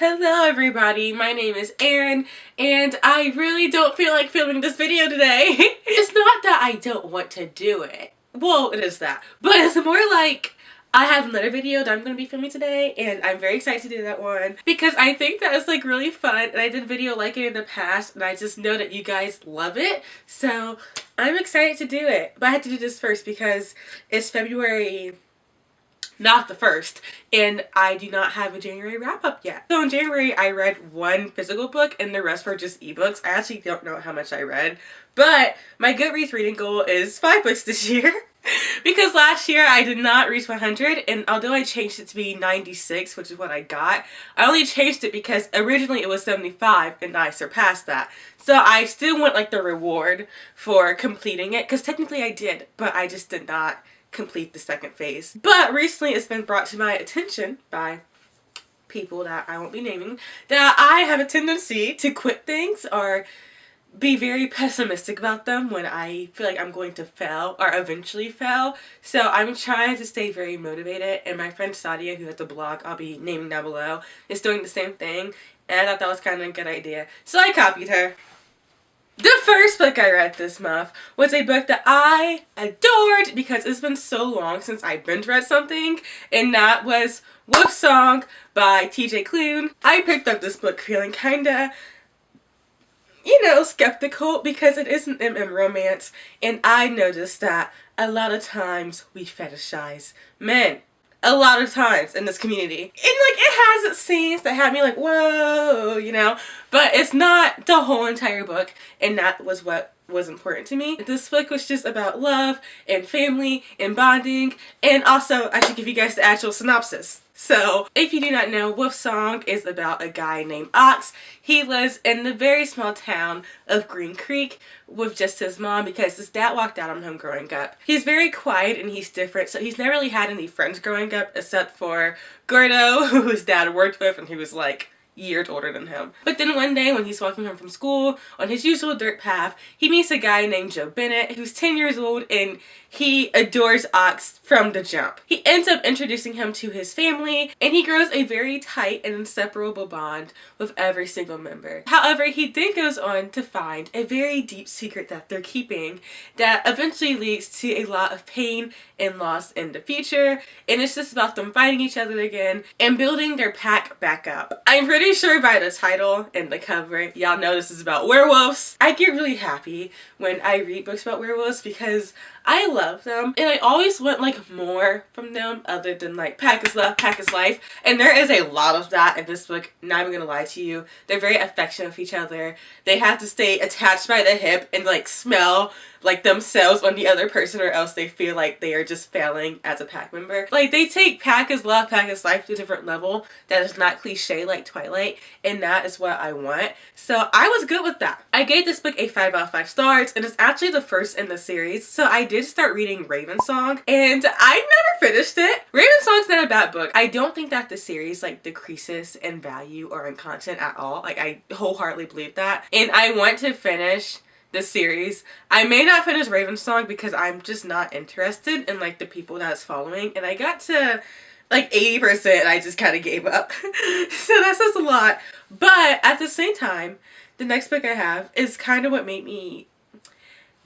Hello everybody, my name is Aaryn, and I really don't feel like filming this video today. It's not that I don't want to do it. Well, it is that. But it's more like I have another video that I'm going to be filming today, and I'm very excited to do that one because I think that it's like really fun, and I did a video like it in the past, and I just know that you guys love it, so I'm excited to do it. But I had to do this first because it's February, not the 1st, and I do not have a January wrap-up yet. So in January I read one physical book and the rest were just ebooks. I actually don't know how much I read, but my Goodreads reading goal is 5 books this year because last year I did not reach 100, and although I changed it to be 96, which is what I got, I only changed it because originally it was 75 and I surpassed that. So I still want like the reward for completing it, because technically I did, but I just did not complete the second phase. But recently it's been brought to my attention by people that I won't be naming that I have a tendency to quit things or be very pessimistic about them when I feel like I'm going to fail or eventually fail. So I'm trying to stay very motivated, and my friend Sadia, who has the blog I'll be naming down below, is doing the same thing, and I thought that was kind of a good idea, so I copied her. The first book I read this month was a book that I adored because it's been so long since I binge read something, and that was Wolf Song by TJ Klune. I picked up this book feeling kinda, skeptical because it is an MM romance, and I noticed that a lot of times we fetishize men. A lot of times in this community. And like, it has its scenes that had me like, whoa, but it's not the whole entire book, and that was what was important to me. This book was just about love and family and bonding, and also I should give you guys the actual synopsis. So, if you do not know, Wolf Song is about a guy named Ox. He lives in the very small town of Green Creek with just his mom because his dad walked out on him growing up. He's very quiet and he's different, so he's never really had any friends growing up except for Gordo, who his dad worked with, and he was like years older than him. But then one day when he's walking home from school on his usual dirt path, he meets a guy named Joe Bennett who's 10 years old, and he adores Ox from the jump. He ends up introducing him to his family, and he grows a very tight and inseparable bond with every single member. However, he then goes on to find a very deep secret that they're keeping that eventually leads to a lot of pain and loss in the future, and it's just about them finding each other again and building their pack back up. I'm pretty sure by the title and the cover, y'all know this is about werewolves. I get really happy when I read books about werewolves because I love them, and I always want like more from them other than like pack is love, pack is life, and there is a lot of that in this book. Not even gonna lie to you, they're very affectionate with each other. They have to stay attached by the hip and like smell like themselves on the other person, or else they feel like they are just failing as a pack member. Like, they take pack is love, pack is life to a different level that is not cliche like Twilight, and that is what I want. So I was good with that. I gave this book a 5 out of 5 stars, and it's actually the first in the series. So I did start reading Raven Song, and I never finished it. Raven Song's not a bad book. I don't think that the series like decreases in value or in content at all. Like, I wholeheartedly believe that, and I want to finish this series. I may not finish Raven Song because I'm just not interested in like the people that's following, and I got to like 80% and I just kind of gave up. So that says a lot. But at the same time, the next book I have is kind of what made me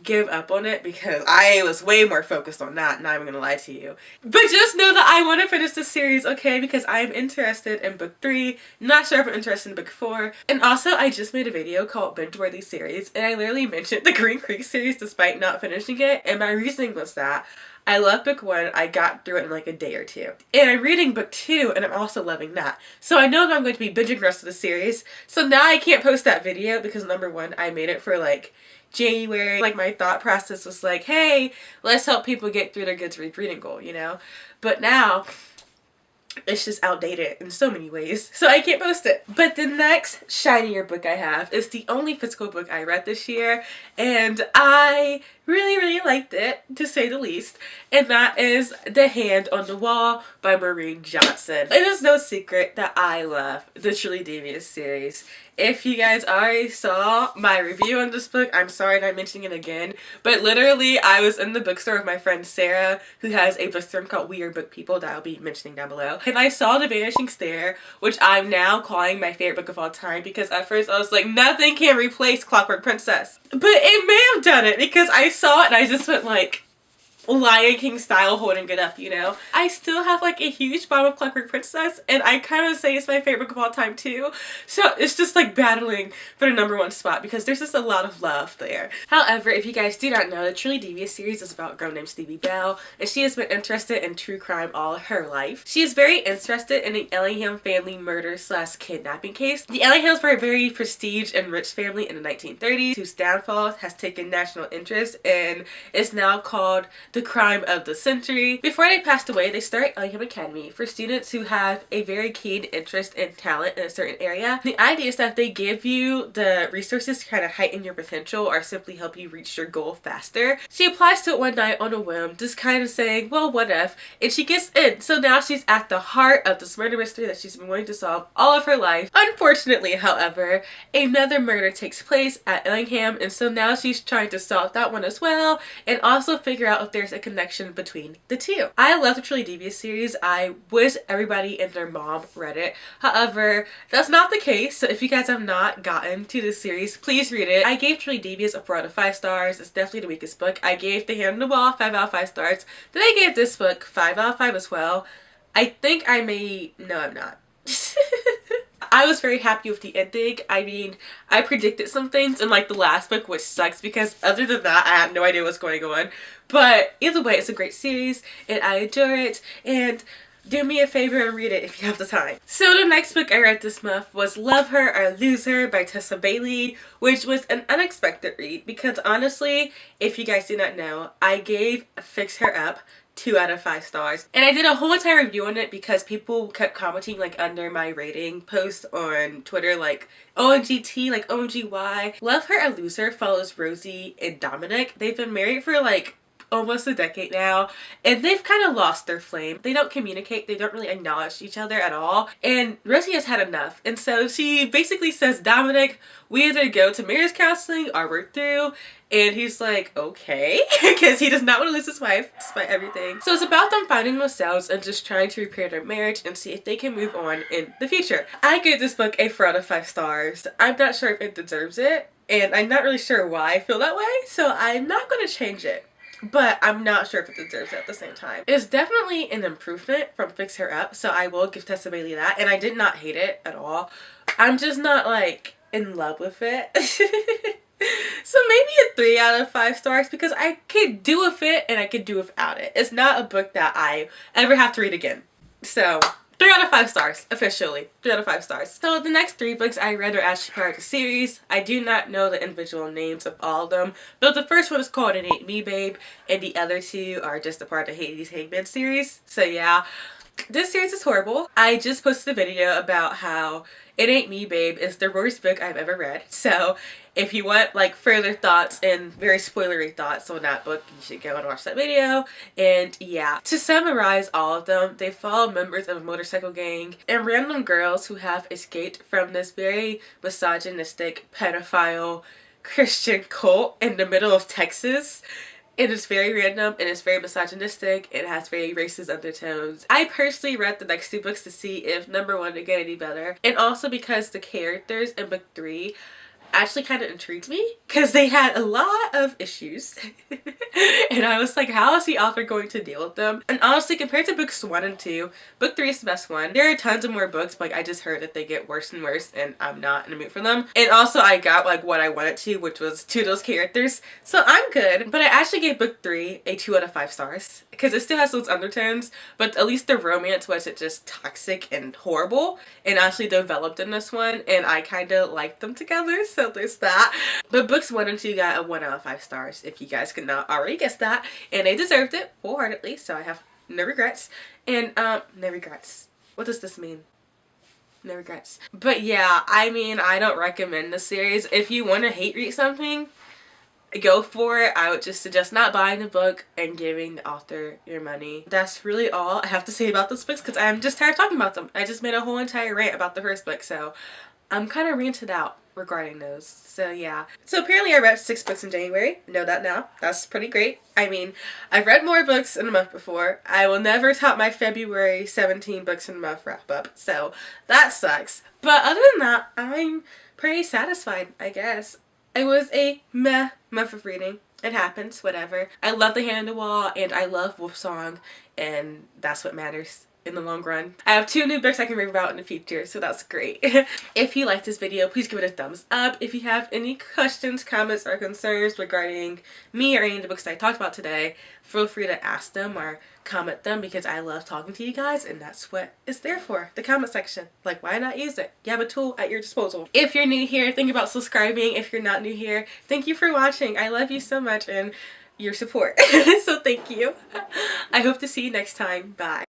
give up on it, because I was way more focused on that, not even gonna lie to you. But just know that I want to finish this series, okay, because I'm interested in book 3, not sure if I'm interested in book 4, and also I just made a video called Binge-Worthy Series, and I literally mentioned the Green Creek series despite not finishing it, and my reasoning was that I loved book 1, I got through it in like a day or 2. And I'm reading book 2, and I'm also loving that. So I know that I'm going to be binging the rest of the series, so now I can't post that video because number 1, I made it for like January. Like, my thought process was like, hey, let's help people get through their Goodreads reading goal, But now it's just outdated in so many ways, so I can't post it. But the next shinier book I have is the only physical book I read this year, and I really liked it, to say the least, and that is The Hand on the Wall by Maureen Johnson. It is no secret that I love the Truly Devious series. If you guys already saw my review on this book, I'm sorry I'm mentioning it again, but literally I was in the bookstore with my friend Sarah, who has a bookstore called We Are Book People that I'll be mentioning down below, and I saw The Vanishing Stair, which I'm now calling my favorite book of all time, because at first I was like, nothing can replace Clockwork Princess. But it may have done it, because I saw it and I just went like, Lion King style holding it up, you know? I still have like a huge bomb of Clockwork Princess, and I kind of say it's my favorite book of all time too. So it's just like battling for the #1 spot because there's just a lot of love there. However, if you guys do not know, the Truly Devious series is about a girl named Stevie Bell, and she has been interested in true crime all her life. She is very interested in the Ellingham family murder / kidnapping case. The Ellinghams were a very prestige and rich family in the 1930s whose downfall has taken national interest and is now called the crime of the century. Before they passed away, they started Ellingham Academy for students who have a very keen interest and talent in a certain area. The idea is that they give you the resources to kind of heighten your potential or simply help you reach your goal faster. She applies to it one night on a whim, just kind of saying, well, what if? And she gets in. So now she's at the heart of this murder mystery that she's been wanting to solve all of her life. Unfortunately, however, another murder takes place at Ellingham, and so now she's trying to solve that one as well, and also figure out if there's a connection between the two. I love the Truly Devious series. I wish everybody and their mom read it. However, that's not the case. So if you guys have not gotten to this series, please read it. I gave Truly Devious a 4 out of 5 stars. It's definitely the weakest book. I gave The Hand on the Wall 5 out of 5 stars. Then I gave this book 5 out of 5 as well. I think I may... No, I'm not. I was very happy with the ending. I mean, I predicted some things in like the last book, which sucks because other than that, I had no idea what's going on. But either way, it's a great series and I adore it. And do me a favor and read it if you have the time. So the next book I read this month was Love Her or Lose Her by Tessa Bailey, which was an unexpected read because honestly, if you guys do not know, I gave Fix Her Up 2 out of 5 stars. And I did a whole entire review on it because people kept commenting like under my rating post on Twitter like OMGT, like OMGY. Love Her or Lose Her follows Rosie and Dominic. They've been married for like almost a decade now, and they've kind of lost their flame. They don't communicate, they don't really acknowledge each other at all, and Rosie has had enough. And so she basically says, Dominic, we either go to marriage counseling or we're through. And he's like, okay, because he does not want to lose his wife despite everything. So it's about them finding themselves and just trying to repair their marriage and see if they can move on in the future. I gave this book a 4 out of 5 stars. I'm not sure if it deserves it, and I'm not really sure why I feel that way, so I'm not going to change it. But I'm not sure if it deserves it at the same time. It's definitely an improvement from Fix Her Up, so I will give Tessa Bailey that. And I did not hate it at all. I'm just not like in love with it. So maybe a 3 out of 5 stars because I could do with it and I could do without it. It's not a book that I ever have to read again. So 3 out of 5 stars, officially. 3 out of 5 stars. So the next 3 books I read are actually part of the series. I do not know the individual names of all of them, but the first one is called It Ain't Me, Babe, and the other 2 are just a part of the Hades Hangman series. So yeah, this series is horrible. I just posted a video about how It Ain't Me, Babe is the worst book I've ever read. So if you want like further thoughts and very spoilery thoughts on that book, you should go and watch that video. And yeah, to summarize all of them, they follow members of a motorcycle gang and random girls who have escaped from this very misogynistic, pedophile Christian cult in the middle of Texas. It is very random and it's very misogynistic. It has very racist undertones. I personally read the next 2 books to see if #1 would get any better, and also because the characters in book 3 actually kind of intrigued me because they had a lot of issues and I was like, how is the author going to deal with them? And honestly, compared to books 1 and 2, book 3 is the best one. There are tons of more books, but like, I just heard that they get worse and worse and I'm not in the mood for them. And also I got like what I wanted to, which was 2 of those characters, so I'm good. But I actually gave book 3 a 2 out of 5 stars because it still has those undertones, but at least the romance wasn't just toxic and horrible and actually developed in this one, and I kind of liked them together, so there's that. But books 1 and 2 got a 1 out of 5 stars, if you guys could not already guess that, and they deserved it wholeheartedly, so I have no regrets. And no regrets. What does this mean? No regrets. But yeah, I mean, I don't recommend the series. If you want to hate read something, go for it. I would just suggest not buying the book and giving the author your money. That's really all I have to say about those books because I'm just tired of talking about them. I just made a whole entire rant about the first book, so I'm kind of ranted out regarding those. So yeah. So apparently I read 6 books in January. Know that now. That's pretty great. I mean, I've read more books in a month before. I will never top my February 17 books in a month wrap up. So that sucks. But other than that, I'm pretty satisfied, I guess. It was a meh month of reading. It happens, whatever. I love The Hand on the Wall and I love Wolfsong, and that's what matters in the long run. I have 2 new books I can read about in the future, so that's great. If you liked this video, please give it a thumbs up. If you have any questions, comments, or concerns regarding me or any of the books I talked about today, feel free to ask them or comment them because I love talking to you guys and that's what it's there for, the comment section. Like, why not use it? You have a tool at your disposal. If you're new here, think about subscribing. If you're not new here, thank you for watching. I love you so much and your support. So thank you. I hope to see you next time. Bye.